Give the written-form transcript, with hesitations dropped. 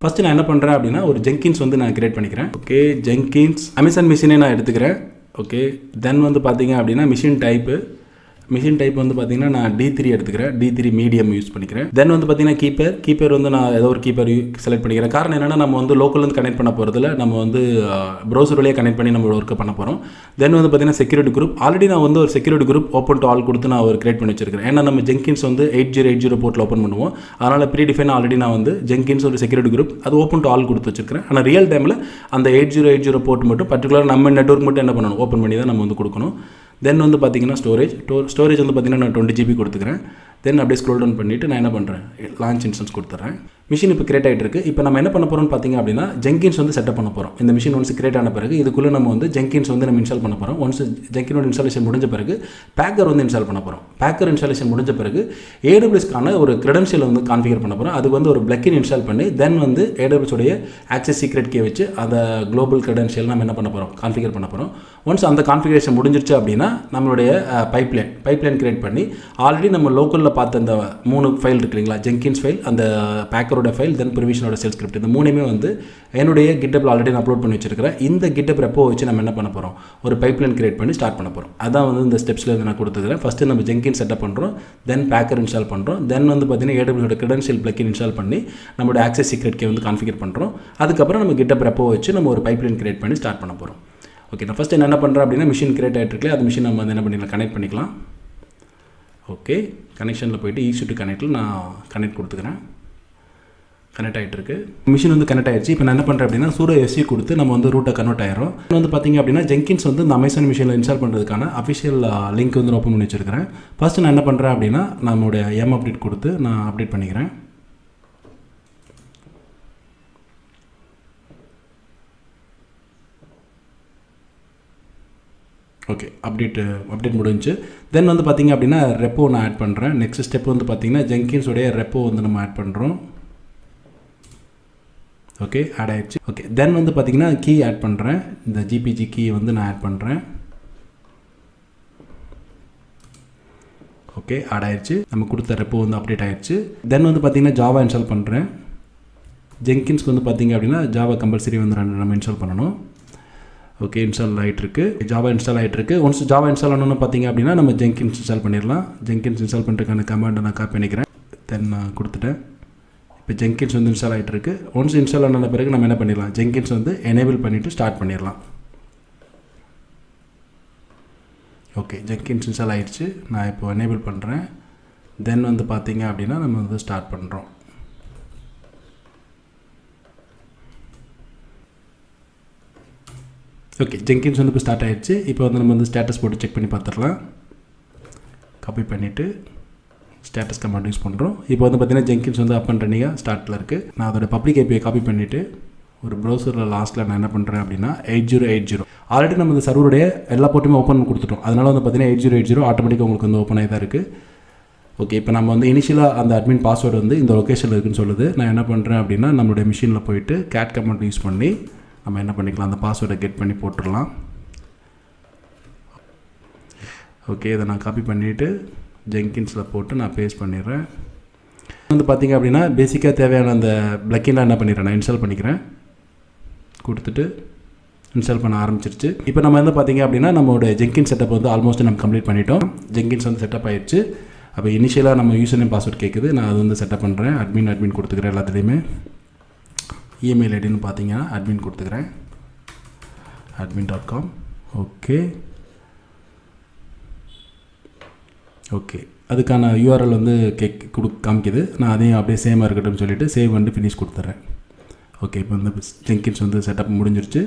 First நான் என்ன பண்ணுறேன் அப்படின்னா ஒரு ஜெங்கின்ஸ் வந்து நான் கிரியேட் பண்ணிக்கிறேன். ஓகே, ஜெங்கின்ஸ் அமேசான் மிஷினே நான் எடுத்துக்கிறேன். ஓகே, தென் வந்து பார்த்தீங்க அப்படின்னா மிஷின் டைப் வந்து பார்த்தீங்கன்னா நான் D3 எடுத்துக்கிறேன். D3 மீடியம் யூஸ் பண்ணிக்கிறேன். தென் வந்து பார்த்தீங்கன்னா கீப்பர் வந்து நான் ஏதோ ஒரு கீப்பர் செலக்ட் பண்ணிக்கிறேன். காரணம் என்னென்னா நம்ம வந்து லோக்கல்லேருந்து கனெக்ட் பண்ண போகிறதுல நம்ம வந்து ப்ரௌசர் வழியாக கனெக்ட் பண்ணி நம்ம ஒர்க் பண்ண போகிறோம். தென் வந்து பார்த்தீங்கன்னா செக்யூரிட்டி குரூப் ஆல்ரெடி நான் வந்து ஒரு security group open to all கொடுத்து நான் ஒரு கிரியேட் பண்ணி வச்சிருக்கேன். ஏன்னா நம்ம ஜெங்கின்ஸ் வந்து 8080 போர்ட்டில் ஓப்பன் பண்ணுவோம். அதனால் ப்ரீடிஃபைன் ஆல்ரெடி நான் வந்து ஜெங்கின்ஸ் ஒரு செக்யூரிட்டி குரூப் அது ஓப்பன் டு ஆல் கொடுத்து வச்சிருக்கிறேன். ஆனால் ரியல் டைமில் அந்த 8080 போர்ட் மட்டும் பர்டிகுலர் நம்ம நெட்வொர்க் மட்டும் என்ன பண்ணணும், ஓப்பன் பண்ணி தான் நம்ம வந்து கொடுக்கணும். தென் வந்து பார்த்தீங்கன்னா ஸ்டோரேஜ் வந்து பார்த்தீங்கன்னா நான் 20 GB கொடுத்துக்கிறேன். தென் அப்படியே ஸ்க்ரோல் டவுன் பண்ணிவிட்டு நான் என்ன பண்ணுறேன், லான்ச் இன்ஸ்டன்ஸ் கொடுத்துட்றேன். மிஷின் இப்போ கிரியேட் ஆகிட்டு இருக்குது. இப்போ நம்ம என்ன பண்ண போகிறோம்னு பார்த்தீங்க அப்படின்னா ஜெங்கின்ஸ் வந்து செட்டப் பண்ண போகிறோம். இந்த மிஷின் ஒன்ஸ் கிரியேட் ஆன பிறகு இதுக்குள்ளே நம்ம வந்து ஜெங்கின்ஸ் வந்து நம்ம இன்ஸ்டால் பண்ண போகிறோம். ஒன்ஸ் ஜெங்கினோட இன்ஸ்டாலேஷன் முடிஞ்ச பிறகு பேக்கர் வந்து இன்ஸ்டால் பண்ண போகிறோம். பேக்கர் இன்ஸ்டாலேஷன் முடிஞ்ச பிறகு AWSக்கான ஒரு கிரெடென்ஷியல் வந்து கான்ஃபிகர் பண்ண போகிறோம். அதுக்கு வந்து ஒரு பிளக்கின் இன்ஸ்டால் பண்ணி தென் வந்து AWS உடைய ஆக்சஸ் சீக்ரெட் கீ வச்சு அந்த குளோபல் கிரெடென்ஷியல் நம்ம என்ன பண்ண போகிறோம், கான்ஃபிகர் பண்ண போகிறோம். ஒன்ஸ் அந்த கான்ஃபிகரேஷன் முடிஞ்சிருச்சு அப்படின்னா நம்மளுடைய பைப்லைன் கிரியேட் பண்ணி ஆல்ரெடி நம்ம லோக்கலில் பார்த்த அந்த 3 ஃபைல் இருக்கு இல்லைங்களா, ஜெங்கின்ஸ் ஃபைல், அந்த பேக்கரோட ஃபைல், தென் ப்ரிவிஷனோட செல் ஸ்கிரிப்ட், இந்த 3மே வந்து என்னுடைய கிட்டப்பில் ஆல்ரெடி நான் அப்லோட் பண்ணி வச்சிருக்கிறேன். இந்த கிட்டப் ரெப்போ வச்சு நம்ம என்ன பண்ண போகிறோம், ஒரு பைப்லைன் கிரியேட் பண்ணி ஸ்டார்ட் பண்ண போகிறோம். அதான் வந்து இந்த ஸ்டெப்ஸில் நான் கொடுத்துக்கிறேன். ஃபஸ்ட்டு நம்ம ஜெங்கின்ஸ் செட்டப் பண்ணுறோம், தென் பேக்கர் இன்ஸ்டால் பண்ணுறோம், தென் வந்து பார்த்தீங்கன்னா AWS கிரெடென்ஷியல் பிளக்கின் இன்ஸ்டால் பண்ணி நம்மளோட ஆக்சஸ் சீக்ரெட் கீ வந்து கான்ஃபிகர் பண்ணுறோம். அதுக்கப்புறம் நம்ம கிட்டப் ரெப்போ வச்சு நம்ம ஒரு பைப்லைன் கிரியேட் பண்ணி ஸ்டார்ட் பண்ண போகிறோம். ஓகே, நான் ஃபஸ்ட்டு என்ன பண்ணுறேன் அப்படின்னா மிஷின் கிரியேட் ஆகிட்டு இருக்குல்ல, அது மிஷின் நம்ம வந்து என்ன பண்ணிக்கலாம், கனெக்ட் பண்ணிக்கலாம். ஓகே, கனெக்ஷனில் போய்ட்டு EC2 கனெக்டில் நான் கனெக்ட் கொடுத்துக்கிறேன். கனெக்ட் ஆகிட்டு இருக்கு. மிஷின் வந்து கனெக்ட் ஆகிடுச்சு. இப்போ நான் என்ன பண்ணுறேன் அப்படின்னா sudo SC கொடுத்து நம்ம வந்து ரூட்டை கன்வெர்ட் ஆயிரும். வந்து பார்த்தீங்க அப்படின்னா ஜெங்கின்ஸ் வந்து இந்த அமேசான் மிஷினில் இன்ஸ்டால் பண்ணுறதுக்கான அஃபிஷியல் லிங்க் வந்து ஓப்பன் பண்ணி வச்சிருக்கிறேன். ஃபஸ்ட்டு நான் என்ன பண்ணுறேன் அப்படின்னா நம்மளுடைய அப்டேட் கொடுத்து நான் அப்டேட் பண்ணிக்கிறேன். ஓகே, அப்டேட் முடிஞ்சு. தென் வந்து பார்த்தீங்க அப்படின்னா ரெப்போ நான் ஆட் பண்ணுறேன். நெக்ஸ்ட் ஸ்டெப் வந்து பார்த்தீங்கன்னா ஜெங்கின்ஸோடைய ரெப்போ வந்து நம்ம ஆட் பண்ணுறோம். ஓகே, ஆட் ஆகிடுச்சு. ஓகே, தென் வந்து பார்த்தீங்கன்னா கீ ஆட் பண்ணுறேன். இந்த GPG கீ வந்து நான் ஆட் பண்ணுறேன். ஓகே, ஆட் ஆகிடுச்சு. நம்ம கொடுத்த ரெப்போ வந்து அப்டேட் ஆகிடுச்சு. தென் வந்து பார்த்தீங்கன்னா ஜாவா இன்ஸ்டால் பண்ணுறேன். ஜெங்கின்ஸ்க்கு வந்து பார்த்தீங்க அப்படின்னா ஜாவா கம்பல்சரி வந்து நம்ம இன்ஸ்டால் பண்ணணும். ஓகே, இன்ஸ்டால் ஆகிட்டுருக்கு. ஜாவா இன்ஸ்டால் ஆகிட்டுருக்கு. ஒன்ஸ் ஜாவா இன்ஸ்டால் ஆனோன்னு பார்த்தீங்க அப்படின்னா நம்ம ஜெங்கின்ஸ் இன்ஸ்டால் பண்ணிடலாம். ஜெங்கின்ஸ் இன்ஸ்டால் பண்ணுறதுக்கான கமாண்டை நான் காப்பி பண்ணிக்கிறேன். தென் நான் கொடுத்துட்டேன். இப்போ ஜெங்கின்ஸ் வந்து இன்ஸ்டால் ஆகிட்டுருக்கு. ஒன்ஸ் இன்ஸ்டால் ஆன பிறகு நம்ம என்ன பண்ணிடலாம், ஜெங்கின்ஸ் வந்து எனேபிள் பண்ணிவிட்டு ஸ்டார்ட் பண்ணிடலாம். ஓகே, ஜெங்கின்ஸ் இன்ஸ்டால் ஆகிடுச்சு. நான் இப்போ எனேபிள் பண்ணுறேன். தென் வந்து பார்த்தீங்க அப்படின்னா நம்ம வந்து ஸ்டார்ட் பண்ணுறோம். ஓகே, ஜெங்கின்ஸ் வந்து இப்போ ஸ்டார்ட் ஆகிடுச்சு. இப்போ வந்து நம்ம வந்து ஸ்டேட்டஸ் போட்டு செக் பண்ணி பார்த்துடலாம். காப்பி பண்ணிவிட்டு ஸ்டேட்டஸ் கமாண்ட் யூஸ் பண்ணுறோம். இப்போ வந்து பார்த்தீங்கன்னா ஜெங்கின்ஸ் வந்து அப் அண்ட் ரன்னிங்காக ஸ்டார்ட்டில் இருக்குது. நான் அதோட பப்ளிக் API காப்பி பண்ணிவிட்டு ஒரு ப்ரௌசரில் லாஸ்ட்டில் நான் என்ன பண்ணுறேன் அப்படின்னா 8080 ஆல்ரெடி நம்ம இந்த சர்வருடைய எல்லா போர்ட்டுமே ஓப்பன் கொடுத்துட்டோம். அதனால் வந்து பார்த்தீங்கன்னா 8080 ஆட்டோமேட்டிக்காக உங்களுக்கு வந்து ஓப்பன் ஆகி தான் இருக்குது. ஓகே, இப்போ நம்ம வந்து இனிஷியலாக அந்த அட்மின் பாஸ்வேர்டு வந்து இந்த லொக்கேஷனில் இருக்குன்னு சொல்லுது. நான் என்ன பண்ணுறேன் அப்படின்னா நம்மளுடைய மிஷினில் போயிட்டு கேட் கமாண்ட் யூஸ் பண்ணி நம்ம என்ன பண்ணிக்கலாம், அந்த பாஸ்வேர்டை கெட் பண்ணி போட்டுடலாம். ஓகே, இதை நான் காப்பி பண்ணிவிட்டு ஜெங்கின்ஸில் போட்டு நான் பேஸ்ட் பண்ணிடுறேன். வந்து பார்த்திங்க அப்படின்னா பேசிக்காக தேவையான அந்த பிளக்கின்லாம் என்ன பண்ணிடுறேன், நான் இன்ஸ்டால் பண்ணிக்கிறேன். கொடுத்துட்டு இன்ஸ்டால் பண்ண ஆரம்பிச்சிருச்சு. இப்போ நம்ம வந்து பார்த்திங்க அப்படின்னா நம்மளோட ஜெங்கின்ஸ் செட்டப் வந்து ஆல்மோஸ்ட் நம்ம கம்ப்ளீட் பண்ணிட்டோம். ஜெங்கின்ஸ் வந்து செட்டப் ஆகிடுச்சு. அப்போ இனிஷியலாக நம்ம யூசர் நேம் பாஸ்வேர்ட் கேட்குது. நான் அது வந்து செட்டப் பண்ணுறேன். அட்மின் கொடுத்துக்கிறேன். எல்லாத்துலேயுமே இமெயில் ஐடின்னு பார்த்தீங்கன்னா அட்மின் கொடுத்துக்கிறேன். admin.com. ஓகே, அதுக்கான URL வந்து காமிக்குது. நான் அதையும் அப்படியே சேமாக இருக்கட்டும்னு சொல்லிவிட்டு சேவ் வந்து ஃபினிஷ் கொடுத்துட்றேன். ஓகே, இப்போ வந்து ஜெங்கின்ஸ் வந்து செட்டப் முடிஞ்சிருச்சு.